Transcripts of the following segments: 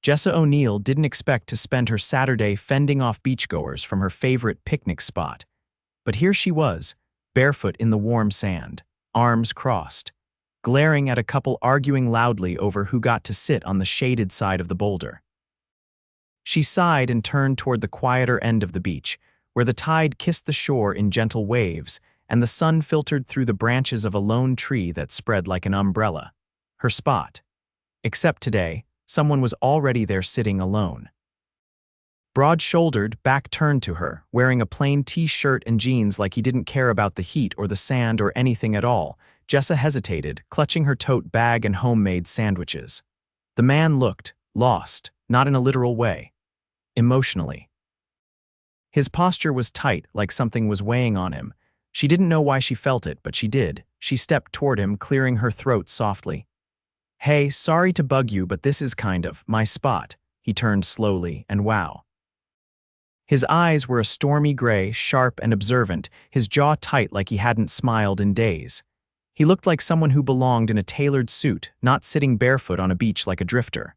Jessa O'Neil didn't expect to spend her Saturday fending off beachgoers from her favorite picnic spot. But here she was, barefoot in the warm sand, arms crossed, glaring at a couple arguing loudly over who got to sit on the shaded side of the boulder. She sighed and turned toward the quieter end of the beach, where the tide kissed the shore in gentle waves and the sun filtered through the branches of a lone tree that spread like an umbrella. Her spot. Except today, someone was already there sitting alone. Broad-shouldered, back turned to her, wearing a plain t-shirt and jeans like he didn't care about the heat or the sand or anything at all, Jessa hesitated, clutching her tote bag and homemade sandwiches. The man looked lost, not in a literal way. Emotionally. His posture was tight, like something was weighing on him. She didn't know why she felt it, but she did. She stepped toward him, clearing her throat softly. "Hey, sorry to bug you, but this is kind of my spot." He turned slowly, and wow. His eyes were a stormy gray, sharp and observant, his jaw tight like he hadn't smiled in days. He looked like someone who belonged in a tailored suit, not sitting barefoot on a beach like a drifter.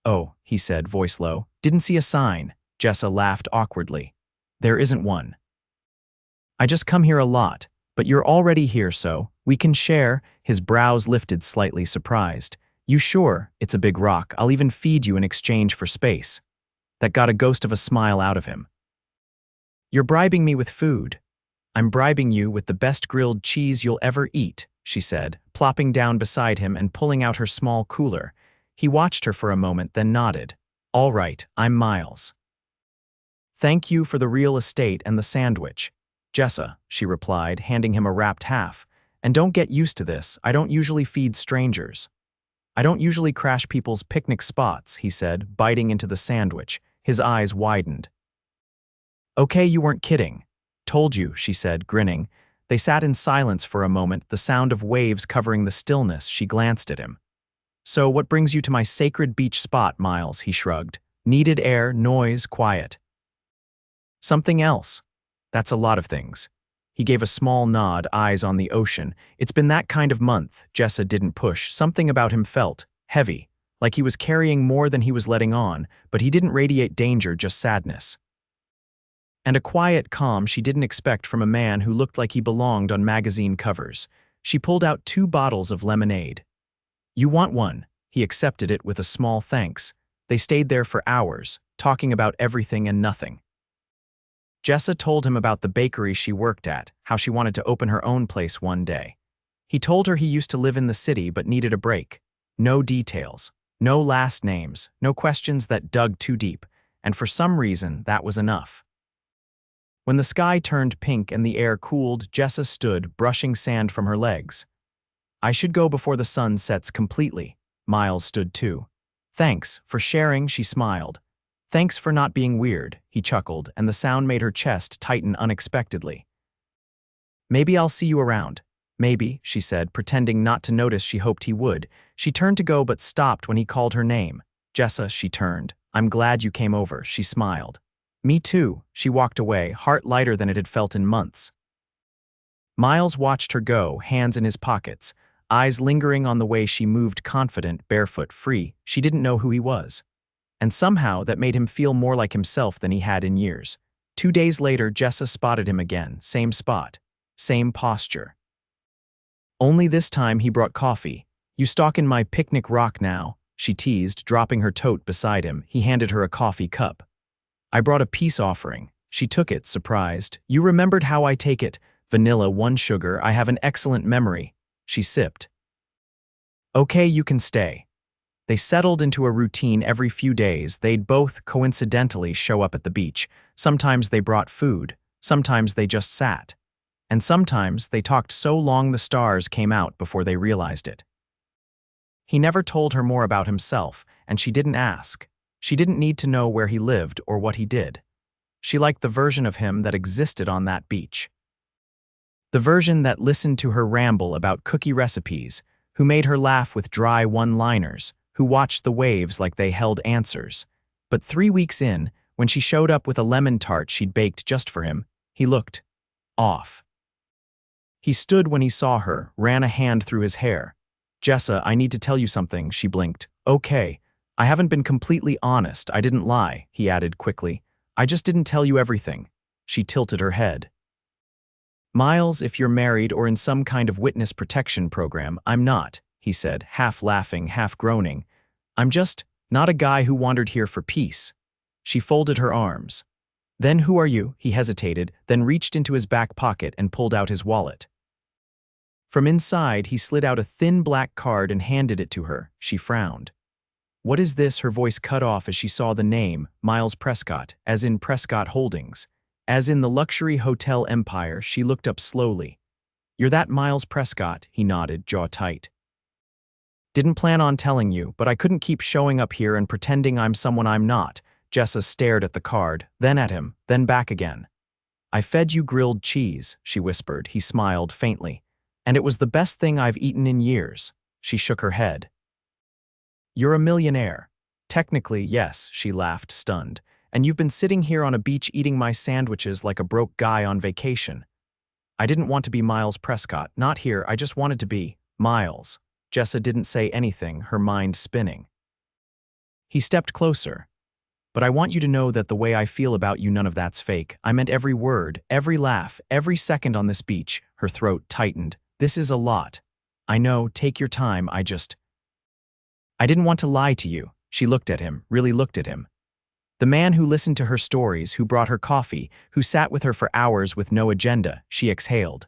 "Oh," he said, voice low. "Didn't see a sign." Jessa laughed awkwardly. "There isn't one. I just come here a lot, but you're already here, so we can share." His brows lifted slightly, surprised. "You sure? It's a big rock. I'll even feed you in exchange for space." That got a ghost of a smile out of him. "You're bribing me with food." "I'm bribing you with the best grilled cheese you'll ever eat," she said, plopping down beside him and pulling out her small cooler. He watched her for a moment, then nodded. "All right, I'm Miles." "Thank you for the real estate and the sandwich." "Jessa," she replied, handing him a wrapped half. "And don't get used to this, I don't usually feed strangers." "I don't usually crash people's picnic spots," he said, biting into the sandwich. His eyes widened. "Okay, you weren't kidding." "Told you," she said, grinning. They sat in silence for a moment, the sound of waves covering the stillness. She glanced at him. "So what brings you to my sacred beach spot, Miles?" he shrugged. "Needed air, noise, quiet." "Something else." "That's a lot of things." He gave a small nod, eyes on the ocean. "It's been that kind of month." Jessa didn't push. Something about him felt heavy, like he was carrying more than he was letting on, but he didn't radiate danger, just sadness. And a quiet calm she didn't expect from a man who looked like he belonged on magazine covers. She pulled out 2 bottles of lemonade. "You want one?" He accepted it with a small thanks. They stayed there for hours, talking about everything and nothing. Jessa told him about the bakery she worked at, how she wanted to open her own place one day. He told her he used to live in the city but needed a break. No details, no last names, no questions that dug too deep, and for some reason that was enough. When the sky turned pink and the air cooled, Jessa stood, brushing sand from her legs. "I should go before the sun sets completely." Miles stood too. "Thanks for sharing," she smiled. "Thanks for not being weird," he chuckled, and the sound made her chest tighten unexpectedly. "Maybe I'll see you around." "Maybe," she said, pretending not to notice she hoped he would. She turned to go but stopped when he called her name. "Jessa," she turned. "I'm glad you came over," she smiled. "Me too." She walked away, heart lighter than it had felt in months. Miles watched her go, hands in his pockets, eyes lingering on the way she moved, confident, barefoot, free. She didn't know who he was. And somehow that made him feel more like himself than he had in years. 2 days later, Jessa spotted him again, same spot, same posture. Only this time he brought coffee. "You stalkin' my picnic rock now," she teased, dropping her tote beside him. He handed her a coffee cup. "I brought a peace offering." She took it, surprised. "You remembered how I take it. Vanilla, 1 sugar, I have an excellent memory." She sipped. "Okay, you can stay." They settled into a routine every few days. They'd both coincidentally show up at the beach. Sometimes they brought food, sometimes they just sat. And sometimes they talked so long the stars came out before they realized it. He never told her more about himself, and she didn't ask. She didn't need to know where he lived or what he did. She liked the version of him that existed on that beach. The version that listened to her ramble about cookie recipes, who made her laugh with dry one-liners, who watched the waves like they held answers. But 3 weeks in, when she showed up with a lemon tart she'd baked just for him, he looked off. He stood when he saw her, ran a hand through his hair. "Jessa, I need to tell you something," she blinked. "Okay, I haven't been completely honest, I didn't lie, he added quickly. I just didn't tell you everything. She tilted her head. Miles, if you're married or in some kind of witness protection program, I'm not, he said, half laughing, half groaning. I'm just not a guy who wandered here for peace. She folded her arms. Then who are you? He hesitated, then reached into his back pocket and pulled out his wallet. From inside, he slid out a thin black card and handed it to her. She frowned. What is this? Her voice cut off as she saw the name, Miles Prescott, as in Prescott Holdings. As in the luxury hotel empire, she looked up slowly. You're that Miles Prescott, he nodded, jaw tight. Didn't plan on telling you, but I couldn't keep showing up here and pretending I'm someone I'm not. Jessa stared at the card, then at him, then back again. I fed you grilled cheese, she whispered. He smiled faintly. And it was the best thing I've eaten in years. She shook her head. You're a millionaire. Technically, yes, she laughed, stunned. And you've been sitting here on a beach eating my sandwiches like a broke guy on vacation. I didn't want to be Miles Prescott, not here, I just wanted to be Miles. Jessa didn't say anything, her mind spinning. He stepped closer. But I want you to know that the way I feel about you, none of that's fake. I meant every word, every laugh, every second on this beach. Her throat tightened. This is a lot. I know, take your time, I didn't want to lie to you. She looked at him, really looked at him. The man who listened to her stories, who brought her coffee, who sat with her for hours with no agenda, she exhaled.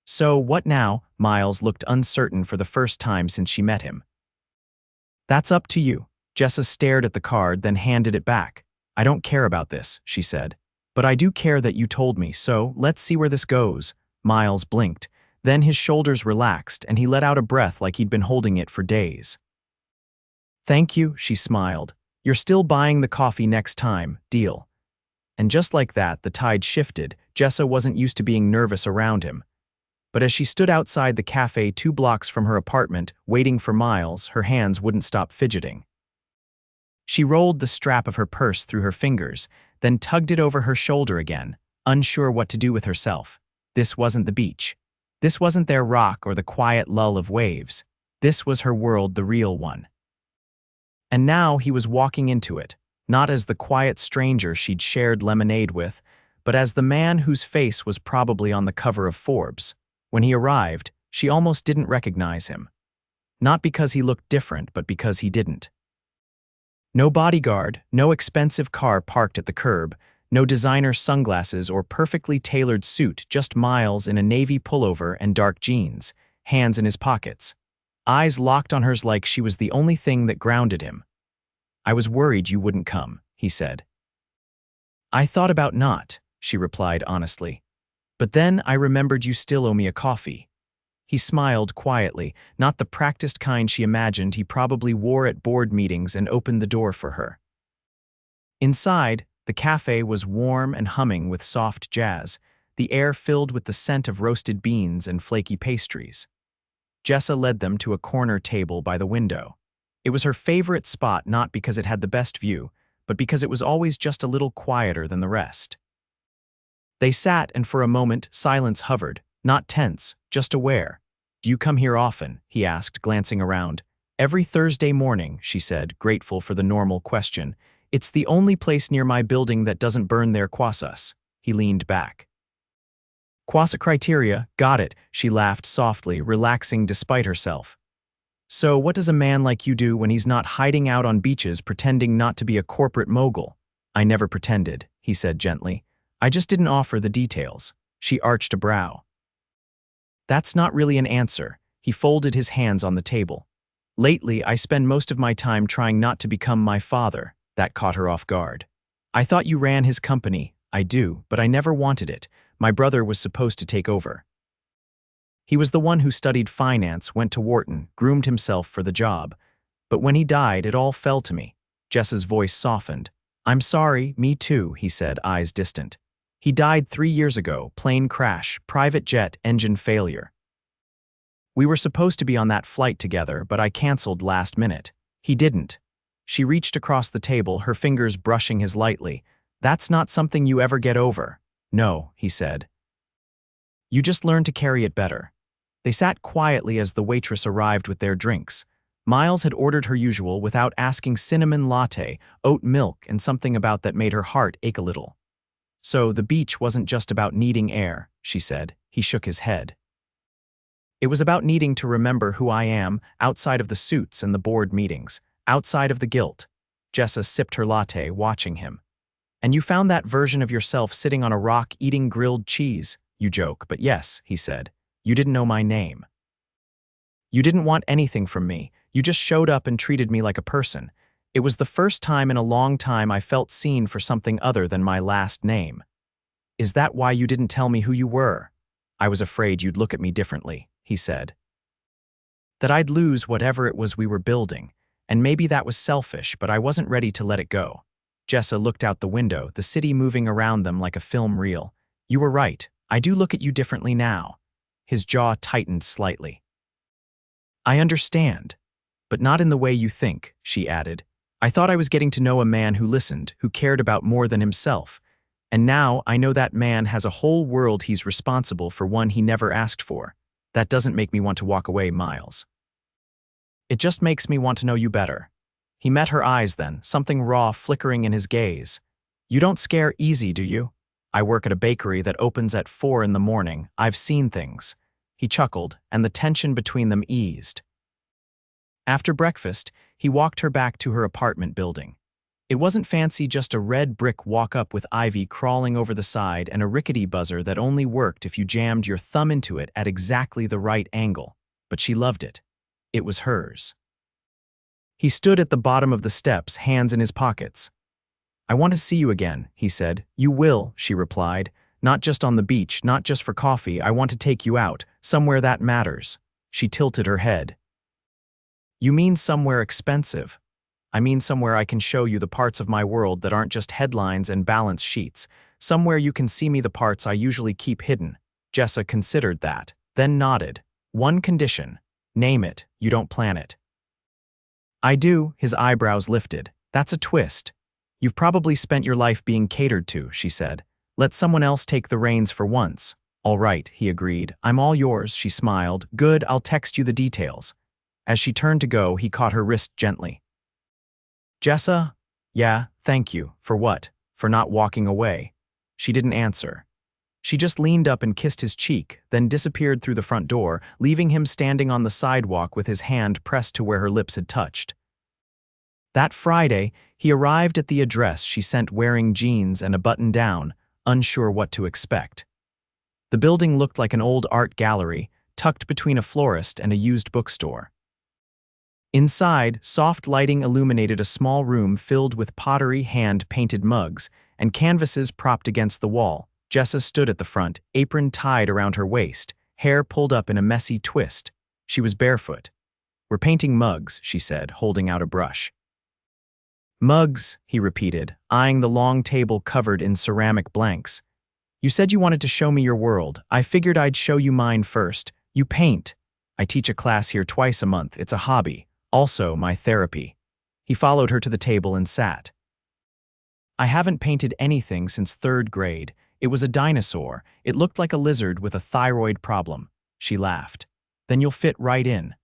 So, what now? Miles looked uncertain for the first time since she met him. That's up to you. Jessa stared at the card, then handed it back. I don't care about this, she said. But I do care that you told me, so let's see where this goes. Miles blinked. Then his shoulders relaxed, and he let out a breath like he'd been holding it for days. Thank you, she smiled. You're still buying the coffee next time, deal. And just like that, the tide shifted. Jessa wasn't used to being nervous around him. But as she stood outside the cafe 2 blocks from her apartment, waiting for Miles, her hands wouldn't stop fidgeting. She rolled the strap of her purse through her fingers, then tugged it over her shoulder again, unsure what to do with herself. This wasn't the beach. This wasn't their rock or the quiet lull of waves. This was her world, the real one. And now he was walking into it, not as the quiet stranger she'd shared lemonade with, but as the man whose face was probably on the cover of Forbes. When he arrived, she almost didn't recognize him. Not because he looked different, but because he didn't. No bodyguard, no expensive car parked at the curb, no designer sunglasses or perfectly tailored suit, just Miles in a navy pullover and dark jeans, hands in his pockets. Eyes locked on hers like she was the only thing that grounded him. I was worried you wouldn't come, he said. I thought about not, she replied honestly. But then I remembered you still owe me a coffee. He smiled quietly, not the practiced kind she imagined he probably wore at board meetings, and opened the door for her. Inside, the cafe was warm and humming with soft jazz, the air filled with the scent of roasted beans and flaky pastries. Jessa led them to a corner table by the window. It was her favorite spot, not because it had the best view, but because it was always just a little quieter than the rest. They sat, and for a moment silence hovered, not tense, just aware. Do you come here often? He asked, glancing around. Every Thursday morning, she said, grateful for the normal question. It's the only place near my building that doesn't burn their quasas. He leaned back. Quasa criteria, got it, she laughed softly, relaxing despite herself. So what does a man like you do when he's not hiding out on beaches pretending not to be a corporate mogul? I never pretended, he said gently. I just didn't offer the details. She arched a brow. That's not really an answer. He folded his hands on the table. Lately, I spend most of my time trying not to become my father. That caught her off guard. I thought you ran his company. I do, but I never wanted it. My brother was supposed to take over. He was the one who studied finance, went to Wharton, groomed himself for the job. But when he died, it all fell to me. Jessa's voice softened. I'm sorry, me too, he said, eyes distant. He died 3 years ago, plane crash, private jet, engine failure. We were supposed to be on that flight together, but I canceled last minute. He didn't. She reached across the table, her fingers brushing his lightly. That's not something you ever get over. No, he said. You just learn to carry it better. They sat quietly as the waitress arrived with their drinks. Miles had ordered her usual without asking cinnamon latte, oat milk, and something about that made her heart ache a little. So the beach wasn't just about needing air, she said. He shook his head. It was about needing to remember who I am outside of the suits and the board meetings, outside of the guilt. Jessa sipped her latte, watching him. And you found that version of yourself sitting on a rock eating grilled cheese, you joke, but yes, he said. You didn't know my name. You didn't want anything from me. You just showed up and treated me like a person. It was the first time in a long time I felt seen for something other than my last name. Is that why you didn't tell me who you were? I was afraid you'd look at me differently, he said. That I'd lose whatever it was we were building, and maybe that was selfish, but I wasn't ready to let it go. Jessa looked out the window, the city moving around them like a film reel. You were right. I do look at you differently now. His jaw tightened slightly. I understand, but not in the way you think, she added. I thought I was getting to know a man who listened, who cared about more than himself. And now I know that man has a whole world he's responsible for, one he never asked for. That doesn't make me want to walk away, Miles. It just makes me want to know you better. He met her eyes then, something raw flickering in his gaze. You don't scare easy, do you? I work at a bakery that opens at 4 in the morning. I've seen things. He chuckled, and the tension between them eased. After breakfast, he walked her back to her apartment building. It wasn't fancy, just a red brick walk-up with ivy crawling over the side and a rickety buzzer that only worked if you jammed your thumb into it at exactly the right angle. But she loved it. It was hers. He stood at the bottom of the steps, hands in his pockets. I want to see you again, he said. You will, she replied. Not just on the beach, not just for coffee. I want to take you out, somewhere that matters. She tilted her head. You mean somewhere expensive? I mean somewhere I can show you the parts of my world that aren't just headlines and balance sheets. Somewhere you can see me, the parts I usually keep hidden. Jessa considered that, then nodded. One condition. Name it, you don't plan it. I do, his eyebrows lifted. That's a twist. You've probably spent your life being catered to, she said. Let someone else take the reins for once. All right, he agreed. I'm all yours, she smiled. Good, I'll text you the details. As she turned to go, he caught her wrist gently. Jessa? Yeah, thank you. For what? For not walking away. She didn't answer. She just leaned up and kissed his cheek, then disappeared through the front door, leaving him standing on the sidewalk with his hand pressed to where her lips had touched. That Friday, he arrived at the address she sent wearing jeans and a button-down, unsure what to expect. The building looked like an old art gallery, tucked between a florist and a used bookstore. Inside, soft lighting illuminated a small room filled with pottery, hand-painted mugs, and canvases propped against the wall. Jessa stood at the front, apron tied around her waist, hair pulled up in a messy twist. She was barefoot. We're painting mugs, she said, holding out a brush. Mugs, he repeated, eyeing the long table covered in ceramic blanks. You said you wanted to show me your world. I figured I'd show you mine first. You paint. I teach a class here twice a month. It's a hobby. Also, my therapy. He followed her to the table and sat. I haven't painted anything since 3rd grade. It was a dinosaur. It looked like a lizard with a thyroid problem. She laughed. Then you'll fit right in.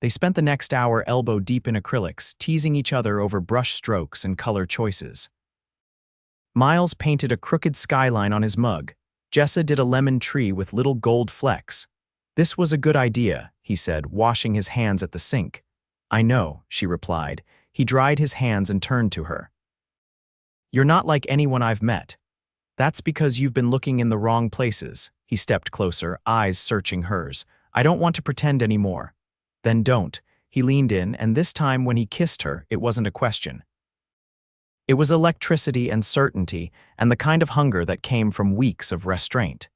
They spent the next hour elbow deep in acrylics, teasing each other over brush strokes and color choices. Miles painted a crooked skyline on his mug. Jessa did a lemon tree with little gold flecks. This was a good idea, he said, washing his hands at the sink. I know, she replied. He dried his hands and turned to her. You're not like anyone I've met. That's because you've been looking in the wrong places. He stepped closer, eyes searching hers. I don't want to pretend anymore. Then don't. He leaned in, and this time when he kissed her, it wasn't a question. It was electricity and certainty, and the kind of hunger that came from weeks of restraint.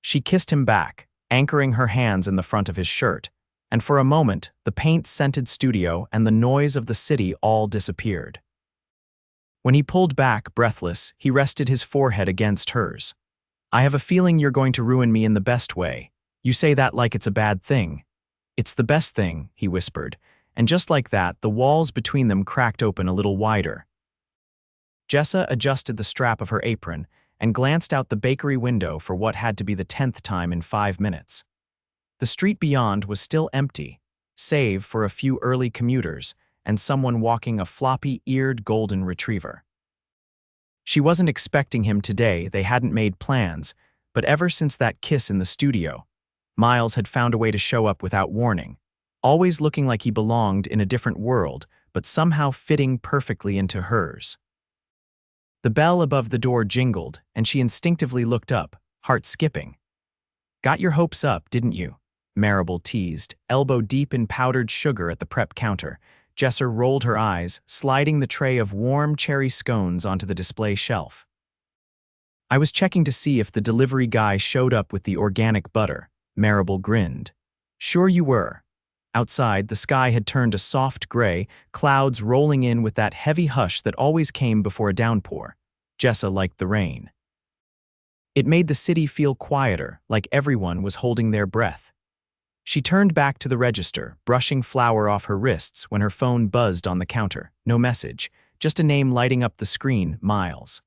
She kissed him back, anchoring her hands in the front of his shirt, and for a moment, the paint-scented studio and the noise of the city all disappeared. When he pulled back, breathless, he rested his forehead against hers. I have a feeling you're going to ruin me in the best way. You say that like it's a bad thing. It's the best thing, he whispered, and just like that, the walls between them cracked open a little wider. Jessa adjusted the strap of her apron and glanced out the bakery window for what had to be the 10th time in 5 minutes. The street beyond was still empty. save for a few early commuters and someone walking a floppy-eared golden retriever. She wasn't expecting him today, they hadn't made plans, but ever since that kiss in the studio, Miles had found a way to show up without warning, always looking like he belonged in a different world, but somehow fitting perfectly into hers. The bell above the door jingled, and she instinctively looked up, heart skipping. "Got your hopes up, didn't you?" Marable teased, elbow deep in powdered sugar at the prep counter. Jessa rolled her eyes, sliding the tray of warm cherry scones onto the display shelf. "I was checking to see if the delivery guy showed up with the organic butter." Marable grinned. "Sure you were." Outside, the sky had turned a soft gray, clouds rolling in with that heavy hush that always came before a downpour. Jessa liked the rain. It made the city feel quieter, like everyone was holding their breath. She turned back to the register, brushing flour off her wrists when her phone buzzed on the counter. No message, just a name lighting up the screen, Miles.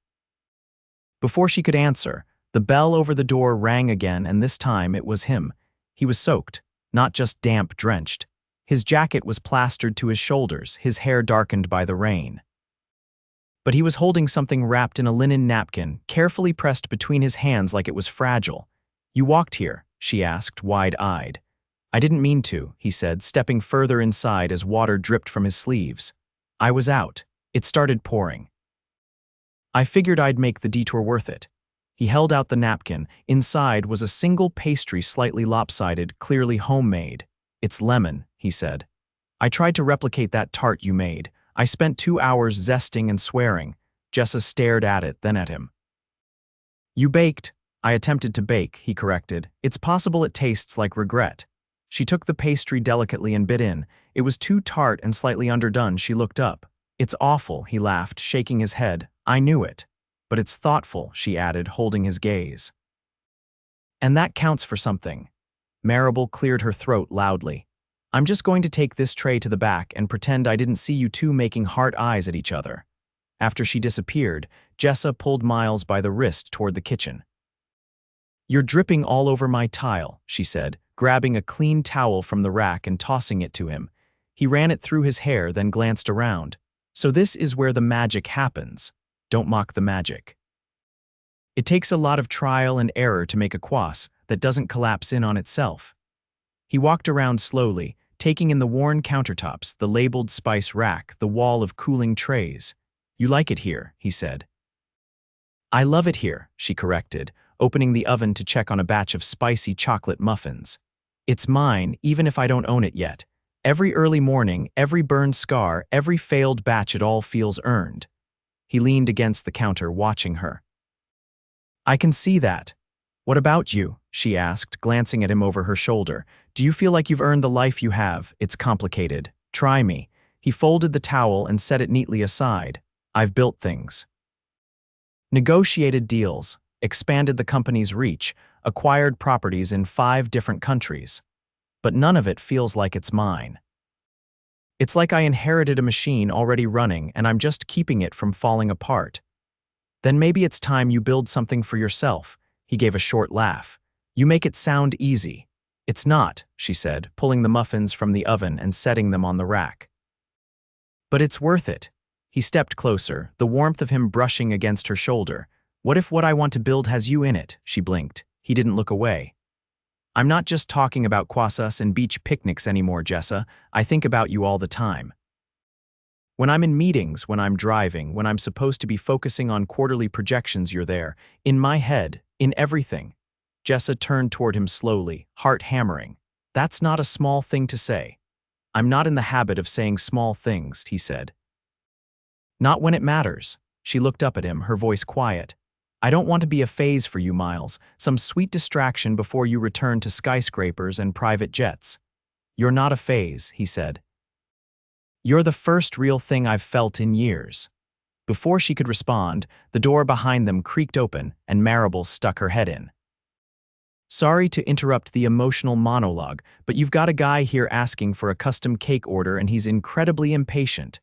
Before she could answer, the bell over the door rang again, and this time it was him. He was soaked, not just damp-drenched. His jacket was plastered to his shoulders, his hair darkened by the rain. But he was holding something wrapped in a linen napkin, carefully pressed between his hands like it was fragile. "You walked here?" she asked, wide-eyed. "I didn't mean to," he said, stepping further inside as water dripped from his sleeves. "I was out. It started pouring. I figured I'd make the detour worth it." He held out the napkin. Inside was a single pastry, slightly lopsided, clearly homemade. "It's lemon," he said. "I tried to replicate that tart you made. I spent 2 hours zesting and swearing." Jessa stared at it, then at him. "You baked." "I attempted to bake," he corrected. "It's possible it tastes like regret." She took the pastry delicately and bit in. It was too tart and slightly underdone. She looked up. "It's awful," he laughed, shaking his head. "I knew it. But it's thoughtful," she added, holding his gaze. "And that counts for something." Marable cleared her throat loudly. "I'm just going to take this tray to the back and pretend I didn't see you two making heart eyes at each other." After she disappeared, Jessa pulled Miles by the wrist toward the kitchen. "You're dripping all over my tile," she said, grabbing a clean towel from the rack and tossing it to him. He ran it through his hair, then glanced around. "So this is where the magic happens." "Don't mock the magic. It takes a lot of trial and error to make a kvass that doesn't collapse in on itself." He walked around slowly, taking in the worn countertops, the labeled spice rack, the wall of cooling trays. "You like it here," he said. "I love it here," she corrected, opening the oven to check on a batch of spicy chocolate muffins. "It's mine, even if I don't own it yet. Every early morning, every burned scar, every failed batch, it all feels earned." He leaned against the counter, watching her. "I can see that. What about you?" she asked, glancing at him over her shoulder. "Do you feel like you've earned the life you have? It's complicated. Try me." He folded the towel and set it neatly aside. "I've built things. Negotiated deals, expanded the company's reach, acquired properties in 5 different countries. But none of it feels like it's mine. It's like I inherited a machine already running and I'm just keeping it from falling apart." "Then maybe it's time you build something for yourself." He gave a short laugh. "You make it sound easy." "It's not," she said, pulling the muffins from the oven and setting them on the rack. "But it's worth it." He stepped closer, the warmth of him brushing against her shoulder. "What if what I want to build has you in it?" She blinked. He didn't look away. "I'm not just talking about kvassas and beach picnics anymore, Jessa. I think about you all the time. When I'm in meetings, when I'm driving, when I'm supposed to be focusing on quarterly projections, you're there. In my head, in everything." Jessa turned toward him slowly, heart hammering. "That's not a small thing to say." "I'm not in the habit of saying small things," he said. "Not when it matters." She looked up at him, her voice quiet. "I don't want to be a phase for you, Miles, some sweet distraction before you return to skyscrapers and private jets." "You're not a phase," he said. "You're the first real thing I've felt in years." Before she could respond, the door behind them creaked open and Marable stuck her head in. "Sorry to interrupt the emotional monologue, but you've got a guy here asking for a custom cake order and he's incredibly impatient."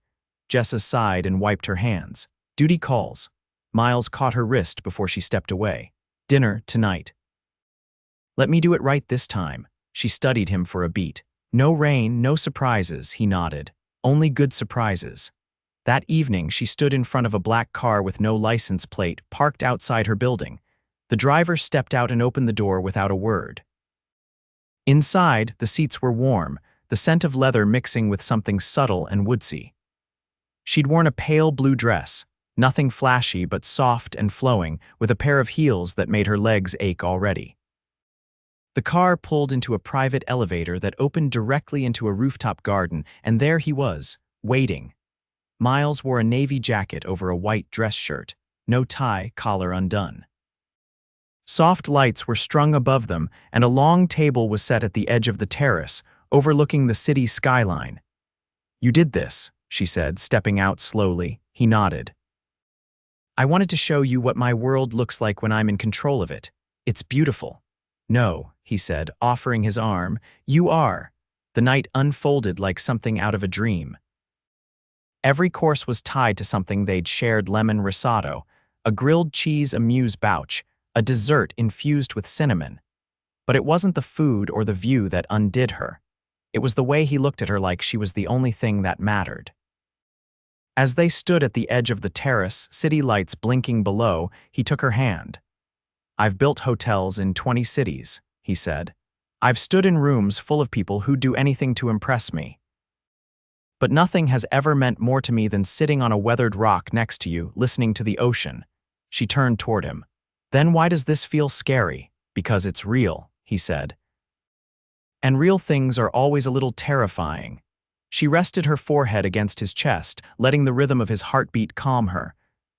Jessa sighed and wiped her hands. "Duty calls." Miles caught her wrist before she stepped away. "Dinner tonight." "Let me do it right this time." She studied him for a beat. No rain, no surprises, he nodded. Only good surprises. That evening, she stood in front of a black car with no license plate, parked outside her building. The driver stepped out and opened the door without a word. Inside, the seats were warm, the scent of leather mixing with something subtle and woodsy. She'd worn a pale blue dress, nothing flashy but soft and flowing, with a pair of heels that made her legs ache already. The car pulled into a private elevator that opened directly into a rooftop garden, and there he was, waiting. Miles wore a navy jacket over a white dress shirt, no tie, collar undone. Soft lights were strung above them, and a long table was set at the edge of the terrace, overlooking the city skyline. "You did this," she said, stepping out slowly. He nodded. "I wanted to show you what my world looks like when I'm in control of it. It's beautiful." "No," he said, offering his arm. "You are." The night unfolded like something out of a dream. Every course was tied to something they'd shared: lemon risotto, a grilled cheese amuse-bouche, a dessert infused with cinnamon. But it wasn't the food or the view that undid her. It was the way he looked at her, like she was the only thing that mattered. As they stood at the edge of the terrace, city lights blinking below, he took her hand. "I've built hotels in 20 cities," he said. "I've stood in rooms full of people who'd do anything to impress me. But nothing has ever meant more to me than sitting on a weathered rock next to you, listening to the ocean." She turned toward him. "Then why does this feel scary?" "Because it's real," he said. "And real things are always a little terrifying." She rested her forehead against his chest, letting the rhythm of his heartbeat calm her.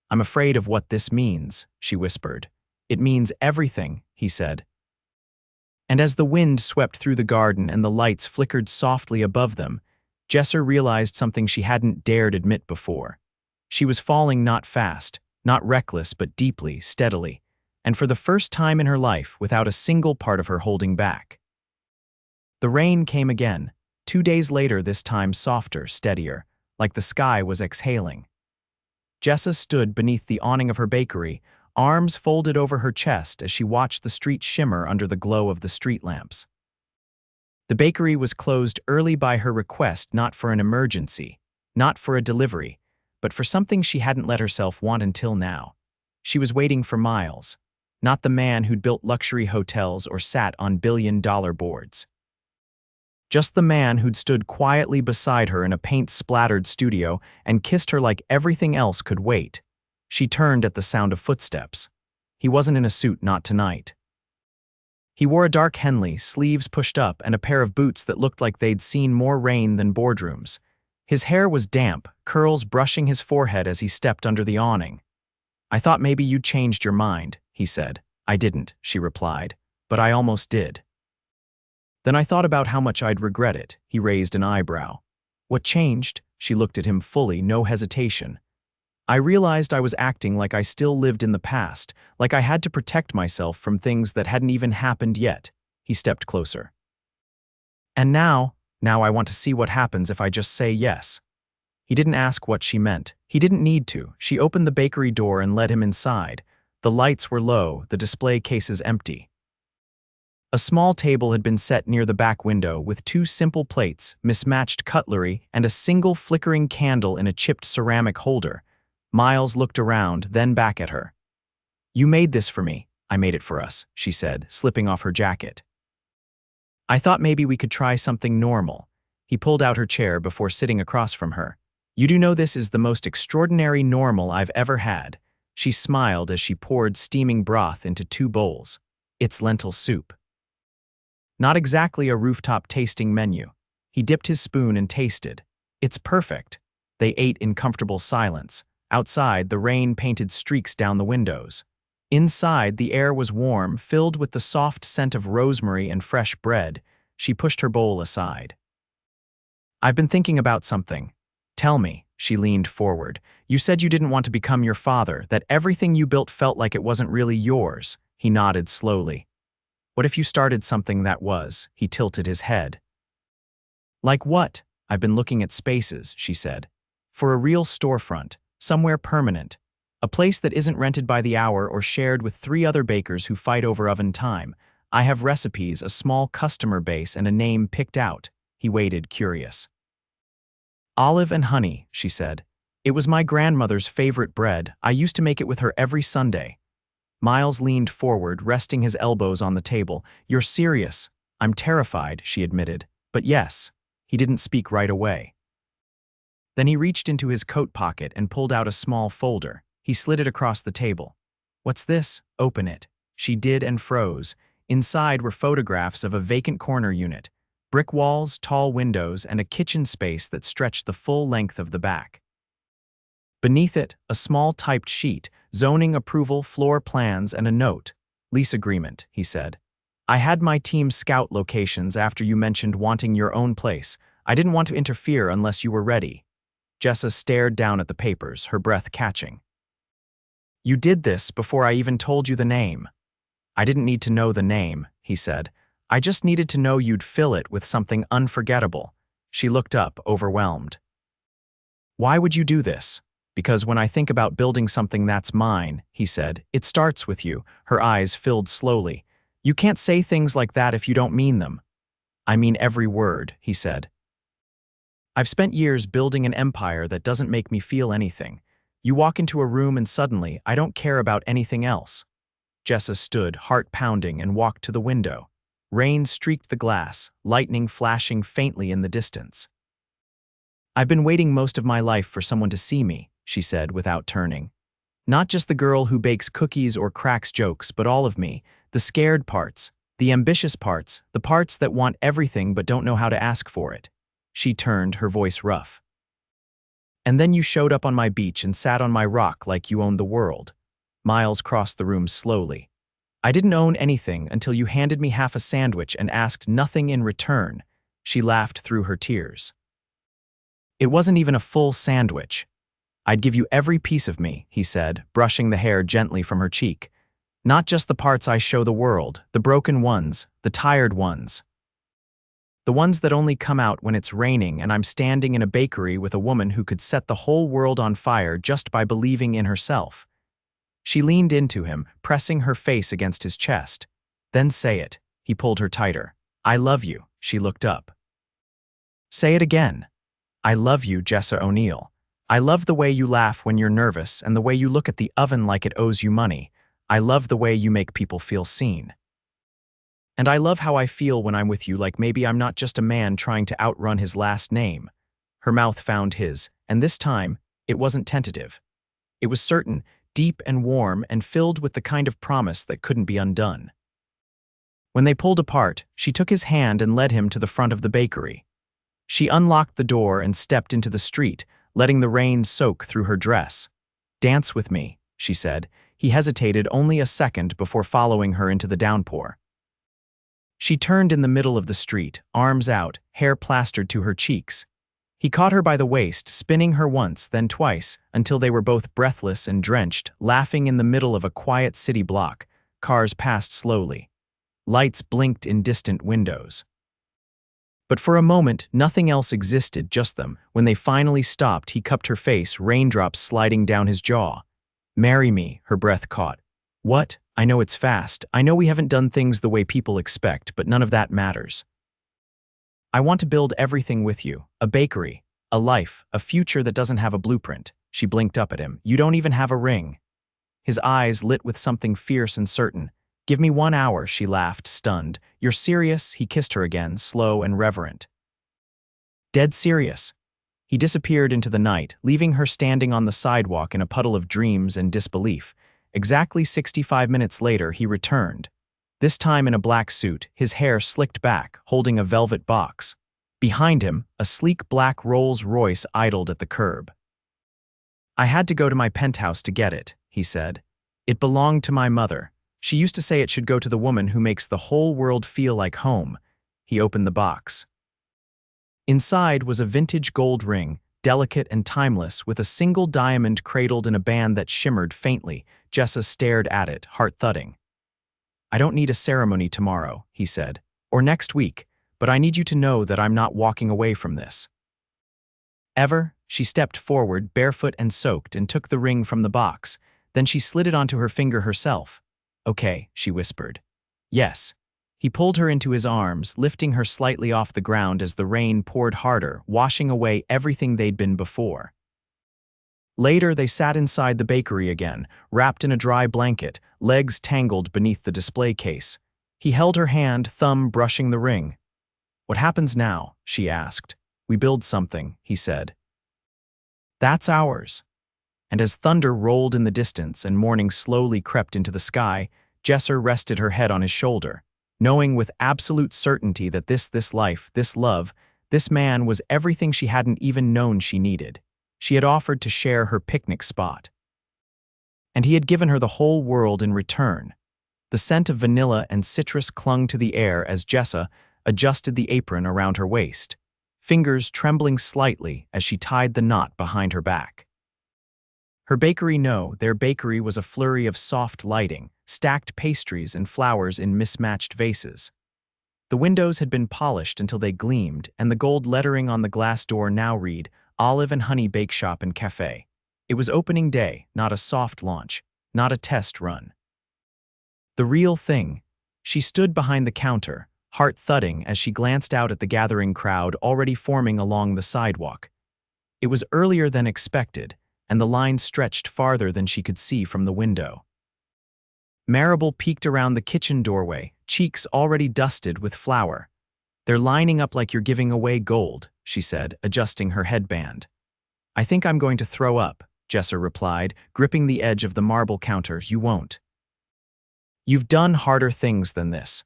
"I'm afraid of what this means," she whispered. "It means everything," he said. And as the wind swept through the garden and the lights flickered softly above them, Jessa realized something she hadn't dared admit before. She was falling, not fast, not reckless, but deeply, steadily, and for the first time in her life, without a single part of her holding back. The rain came again, 2 days later, this time softer, steadier, like the sky was exhaling. Jessa stood beneath the awning of her bakery, arms folded over her chest as she watched the street shimmer under the glow of the street lamps. The bakery was closed early by her request, not for an emergency, not for a delivery, but for something she hadn't let herself want until now. She was waiting for Miles, not the man who'd built luxury hotels or sat on billion-dollar boards. Just the man who'd stood quietly beside her in a paint-splattered studio and kissed her like everything else could wait. She turned at the sound of footsteps. He wasn't in a suit, not tonight. He wore a dark Henley, sleeves pushed up, and a pair of boots that looked like they'd seen more rain than boardrooms. His hair was damp, curls brushing his forehead as he stepped under the awning. "I thought maybe you'd changed your mind," he said. "I didn't," she replied, "but I almost did." "Then I thought about how much I'd regret it." He raised an eyebrow. "What changed?" She looked at him fully, no hesitation. "I realized I was acting like I still lived in the past, like I had to protect myself from things that hadn't even happened yet." He stepped closer. "And now I want to see what happens if I just say yes." He didn't ask what she meant. He didn't need to. She opened the bakery door and led him inside. The lights were low, the display cases empty. A small table had been set near the back window with 2 simple plates, mismatched cutlery, and a single flickering candle in a chipped ceramic holder. Miles looked around, then back at her. "You made this for me." "I made it for us," she said, slipping off her jacket. "I thought maybe we could try something normal." He pulled out her chair before sitting across from her. "You do know this is the most extraordinary normal I've ever had." She smiled as she poured steaming broth into 2 bowls. "It's lentil soup." Not exactly a rooftop tasting menu. He dipped his spoon and tasted. "It's perfect." They ate in comfortable silence. Outside, the rain painted streaks down the windows. Inside, the air was warm, filled with the soft scent of rosemary and fresh bread. She pushed her bowl aside. "I've been thinking about something." "Tell me." She leaned forward. "You said you didn't want to become your father, that everything you built felt like it wasn't really yours." He nodded slowly. "What if you started something that was?" He tilted his head. "Like what?" "I've been looking at spaces," she said. "For a real storefront. Somewhere permanent. A place that isn't rented by the hour or shared with 3 other bakers who fight over oven time. I have recipes, a small customer base, and a name picked out." He waited, curious. Olive and honey, she said. It was my grandmother's favorite bread. I used to make it with her every Sunday. Miles leaned forward, resting his elbows on the table. You're serious. I'm terrified, she admitted. But yes. He didn't speak right away. Then he reached into his coat pocket and pulled out a small folder. He slid it across the table. What's this? Open it. She did and froze. Inside were photographs of a vacant corner unit, brick walls, tall windows, and a kitchen space that stretched the full length of the back. Beneath it, a small typed sheet, zoning approval, floor plans, and a note. Lease agreement, he said. I had my team scout locations after you mentioned wanting your own place. I didn't want to interfere unless you were ready. Jessa stared down at the papers, her breath catching. You did this before I even told you the name. I didn't need to know the name, he said. I just needed to know you'd fill it with something unforgettable. She looked up, overwhelmed. Why would you do this? Because when I think about building something that's mine, he said, it starts with you. Her eyes filled slowly. You can't say things like that if you don't mean them. I mean every word, he said. I've spent years building an empire that doesn't make me feel anything. You walk into a room and suddenly I don't care about anything else. Jessa stood, heart pounding, and walked to the window. Rain streaked the glass, lightning flashing faintly in the distance. I've been waiting most of my life for someone to see me, she said without turning. Not just the girl who bakes cookies or cracks jokes, but all of me, the scared parts, the ambitious parts, the parts that want everything but don't know how to ask for it. She turned, her voice rough. And then you showed up on my beach and sat on my rock like you owned the world. Miles crossed the room slowly. I didn't own anything until you handed me half a sandwich and asked nothing in return. She laughed through her tears. It wasn't even a full sandwich. I'd give you every piece of me, he said, brushing the hair gently from her cheek. Not just the parts I show the world, the broken ones, the tired ones. The ones that only come out when it's raining and I'm standing in a bakery with a woman who could set the whole world on fire just by believing in herself. She leaned into him, pressing her face against his chest. Then say it. He pulled her tighter. I love you. She looked up. Say it again. I love you, Jessa O'Neil. I love the way you laugh when you're nervous and the way you look at the oven like it owes you money. I love the way you make people feel seen. And I love how I feel when I'm with you, like maybe I'm not just a man trying to outrun his last name. Her mouth found his, and this time, it wasn't tentative. It was certain, deep and warm, and filled with the kind of promise that couldn't be undone. When they pulled apart, she took his hand and led him to the front of the bakery. She unlocked the door and stepped into the street, letting the rain soak through her dress. Dance with me, she said. He hesitated only a second before following her into the downpour. She turned in the middle of the street, arms out, hair plastered to her cheeks. He caught her by the waist, spinning her once, then twice, until they were both breathless and drenched, laughing in the middle of a quiet city block. Cars passed slowly. Lights blinked in distant windows. But for a moment, nothing else existed, just them. When they finally stopped, he cupped her face, raindrops sliding down his jaw. Marry me, her breath caught. What? I know it's fast. I know we haven't done things the way people expect, but none of that matters. I want to build everything with you. A bakery, a life, a future that doesn't have a blueprint. She blinked up at him. You don't even have a ring. His eyes lit with something fierce and certain. Give me 1 hour, she laughed, stunned. You're serious? He kissed her again, slow and reverent. Dead serious. He disappeared into the night, leaving her standing on the sidewalk in a puddle of dreams and disbelief. Exactly 65 minutes later, he returned. This time in a black suit, his hair slicked back, holding a velvet box. Behind him, a sleek black Rolls-Royce idled at the curb. I had to go to my penthouse to get it, he said. It belonged to my mother. She used to say it should go to the woman who makes the whole world feel like home. He opened the box. Inside was a vintage gold ring, delicate and timeless, with a single diamond cradled in a band that shimmered faintly. Jessa stared at it, heart thudding. I don't need a ceremony tomorrow, he said, or next week, but I need you to know that I'm not walking away from this. Ever? She stepped forward, barefoot and soaked, and took the ring from the box. Then she slid it onto her finger herself. Okay, she whispered. Yes. He pulled her into his arms, lifting her slightly off the ground as the rain poured harder, washing away everything they'd been before. Later, they sat inside the bakery again, wrapped in a dry blanket, legs tangled beneath the display case. He held her hand, thumb brushing the ring. "What happens now?" she asked. "We build something," he said. "That's ours." And as thunder rolled in the distance and morning slowly crept into the sky, Jessa rested her head on his shoulder, knowing with absolute certainty that this life, this love, this man was everything she hadn't even known she needed. She had offered to share her picnic spot. And he had given her the whole world in return. The scent of vanilla and citrus clung to the air as Jessa adjusted the apron around her waist, fingers trembling slightly as she tied the knot behind her back. Their bakery was a flurry of soft lighting, stacked pastries and flowers in mismatched vases. The windows had been polished until they gleamed, and the gold lettering on the glass door now read, "Olive and Honey Bake Shop and Cafe." It was opening day, not a soft launch, not a test run. The real thing. She stood behind the counter, heart thudding as she glanced out at the gathering crowd already forming along the sidewalk. It was earlier than expected, and the line stretched farther than she could see from the window. Marable peeked around the kitchen doorway, cheeks already dusted with flour. "They're lining up like you're giving away gold," she said, adjusting her headband. "I think I'm going to throw up," Jessa replied, gripping the edge of the marble counter. "You won't. You've done harder things than this.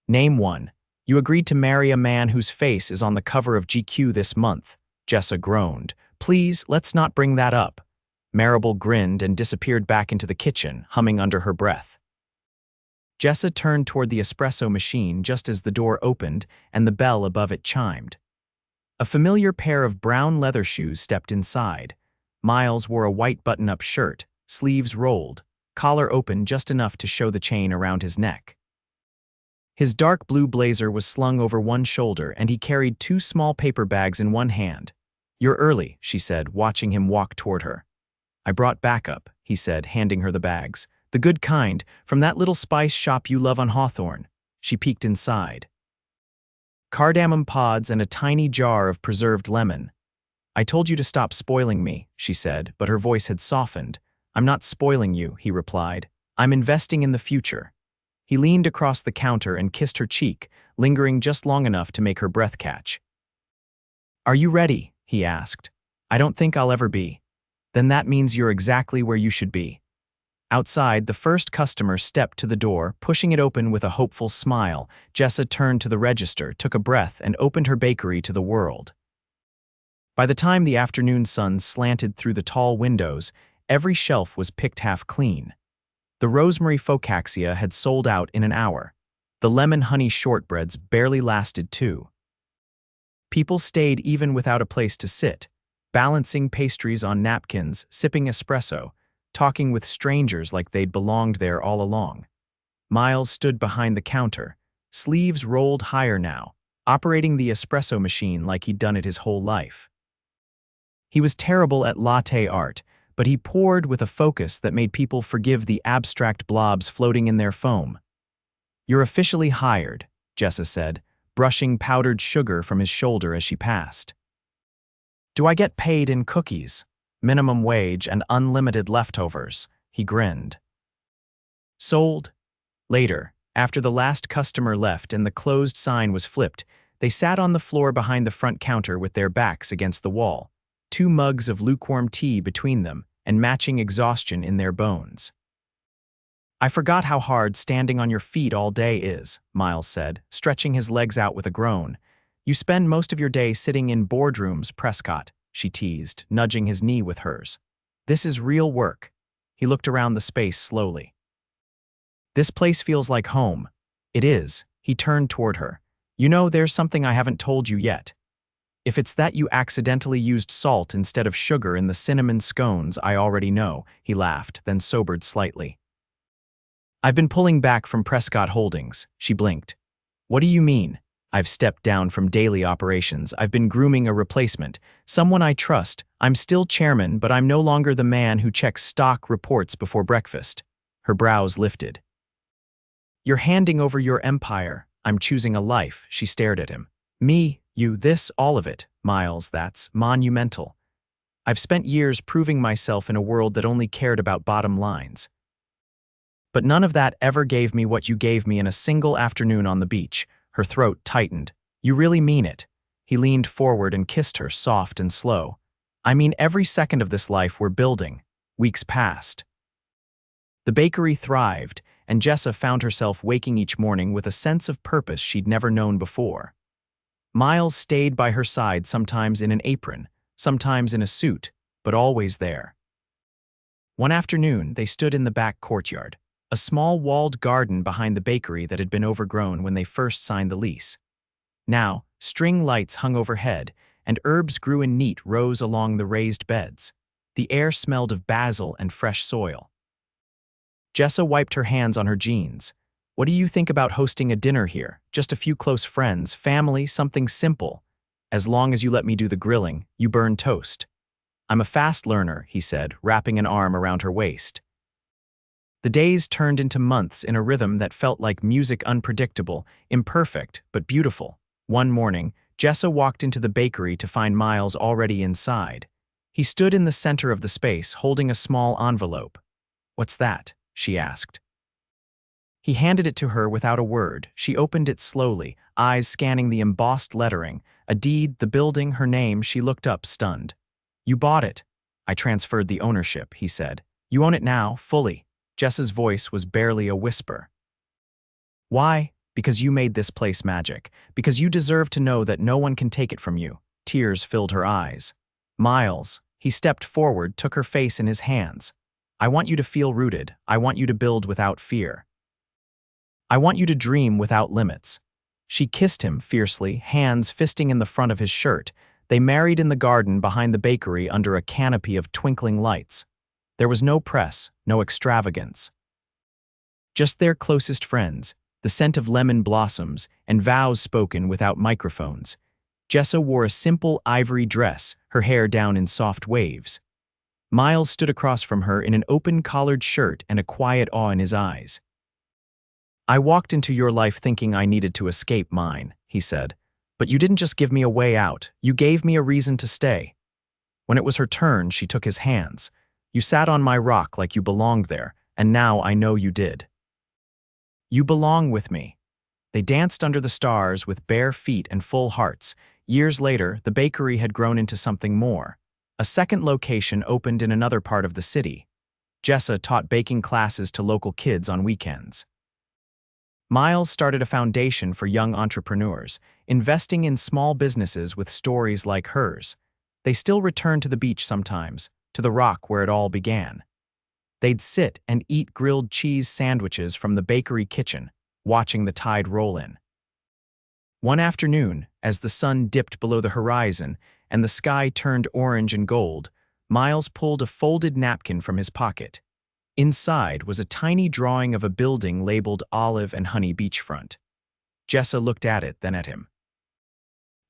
Name one. You agreed to marry a man whose face is on the cover of GQ this month," Jessa groaned. "Please, let's not bring that up." Marable grinned and disappeared back into the kitchen, humming under her breath. Jessa turned toward the espresso machine just as the door opened and the bell above it chimed. A familiar pair of brown leather shoes stepped inside. Miles wore a white button-up shirt, sleeves rolled, collar open just enough to show the chain around his neck. His dark blue blazer was slung over one shoulder and he carried 2 small paper bags in one hand. "You're early," she said, watching him walk toward her. "I brought backup," he said, handing her the bags. "The good kind, from that little spice shop you love on Hawthorne." She peeked inside. Cardamom pods and a tiny jar of preserved lemon. "I told you to stop spoiling me," she said, but her voice had softened. "I'm not spoiling you," he replied. "I'm investing in the future." He leaned across the counter and kissed her cheek, lingering just long enough to make her breath catch. "Are you ready?" he asked. "I don't think I'll ever be." "Then that means you're exactly where you should be." Outside, the first customer stepped to the door, pushing it open with a hopeful smile. Jessa turned to the register, took a breath, and opened her bakery to the world. By the time the afternoon sun slanted through the tall windows, every shelf was picked half clean. The rosemary focaccia had sold out in an hour. The lemon honey shortbreads barely lasted 2. People stayed even without a place to sit, balancing pastries on napkins, sipping espresso, talking with strangers like they'd belonged there all along. Miles stood behind the counter, sleeves rolled higher now, operating the espresso machine like he'd done it his whole life. He was terrible at latte art, but he poured with a focus that made people forgive the abstract blobs floating in their foam. "You're officially hired," Jessa said, brushing powdered sugar from his shoulder as she passed. "Do I get paid in cookies? Minimum wage and unlimited leftovers," he grinned. "Sold." Later, after the last customer left and the closed sign was flipped, they sat on the floor behind the front counter with their backs against the wall, 2 mugs of lukewarm tea between them and matching exhaustion in their bones. "I forgot how hard standing on your feet all day is," Miles said, stretching his legs out with a groan. "You spend most of your day sitting in boardrooms, Prescott," she teased, nudging his knee with hers. "This is real work." He looked around the space slowly. "This place feels like home." "It is." He turned toward her. "You know, there's something I haven't told you yet. If it's that you accidentally used salt instead of sugar in the cinnamon scones, I already know," he laughed, then sobered slightly. "I've been pulling back from Prescott Holdings," she blinked. "What do you mean?" "I've stepped down from daily operations. I've been grooming a replacement, someone I trust. I'm still chairman, but I'm no longer the man who checks stock reports before breakfast." Her brows lifted. "You're handing over your empire. I'm choosing a life, she stared at him. Me, you, this, all of it, Miles, that's monumental. I've spent years proving myself in a world that only cared about bottom lines. But none of that ever gave me what you gave me in a single afternoon on the beach. Her throat tightened. You really mean it. He leaned forward and kissed her, soft and slow. I mean every second of this life we're building. Weeks passed. The bakery thrived, and Jessa found herself waking each morning with a sense of purpose she'd never known before. Miles stayed by her side, sometimes in an apron, sometimes in a suit, but always there. One afternoon, they stood in the back courtyard, a small walled garden behind the bakery that had been overgrown when they first signed the lease. Now, string lights hung overhead, and herbs grew in neat rows along the raised beds. The air smelled of basil and fresh soil. Jessa wiped her hands on her jeans. What do you think about hosting a dinner here? Just a few close friends, family, something simple. As long as you let me do the grilling, you burn toast. I'm a fast learner, he said, wrapping an arm around her waist. The days turned into months in a rhythm that felt like music, unpredictable, imperfect, but beautiful. One morning, Jessa walked into the bakery to find Miles already inside. He stood in the center of the space, holding a small envelope. What's that? She asked. He handed it to her without a word. She opened it slowly, eyes scanning the embossed lettering, a deed, the building, her name. She looked up, stunned. You bought it. I transferred the ownership, he said. You own it now, fully. Jessa's voice was barely a whisper. Why? Because you made this place magic. Because you deserve to know that no one can take it from you. Tears filled her eyes. Miles, he stepped forward, took her face in his hands. I want you to feel rooted. I want you to build without fear. I want you to dream without limits. She kissed him fiercely, hands fisting in the front of his shirt. They married in the garden behind the bakery under a canopy of twinkling lights. There was no press, no extravagance. Just their closest friends, the scent of lemon blossoms, and vows spoken without microphones. Jessa wore a simple ivory dress, her hair down in soft waves. Miles stood across from her in an open-collared shirt and a quiet awe in his eyes. I walked into your life thinking I needed to escape mine, he said. But you didn't just give me a way out, you gave me a reason to stay. When it was her turn, she took his hands. You sat on my rock like you belonged there, and now I know you did. You belong with me. They danced under the stars with bare feet and full hearts. Years later, the bakery had grown into something more. A second location opened in another part of the city. Jessa taught baking classes to local kids on weekends. Miles started a foundation for young entrepreneurs, investing in small businesses with stories like hers. They still returned to the beach sometimes, to the rock where it all began. They'd sit and eat grilled cheese sandwiches from the bakery kitchen, watching the tide roll in. One afternoon, as the sun dipped below the horizon and the sky turned orange and gold, Miles pulled a folded napkin from his pocket. Inside was a tiny drawing of a building labeled Olive and Honey Beachfront. Jessa looked at it, then at him.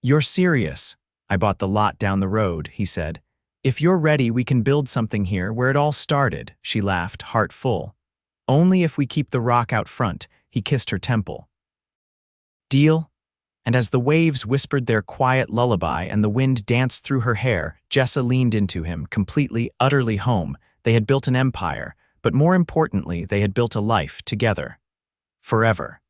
You're serious. I bought the lot down the road, he said. If you're ready, we can build something here where it all started, she laughed, heart full. Only if we keep the rock out front, he kissed her temple. Deal? And as the waves whispered their quiet lullaby and the wind danced through her hair, Jessa leaned into him, completely, utterly home. They had built an empire, but more importantly, they had built a life together. Forever.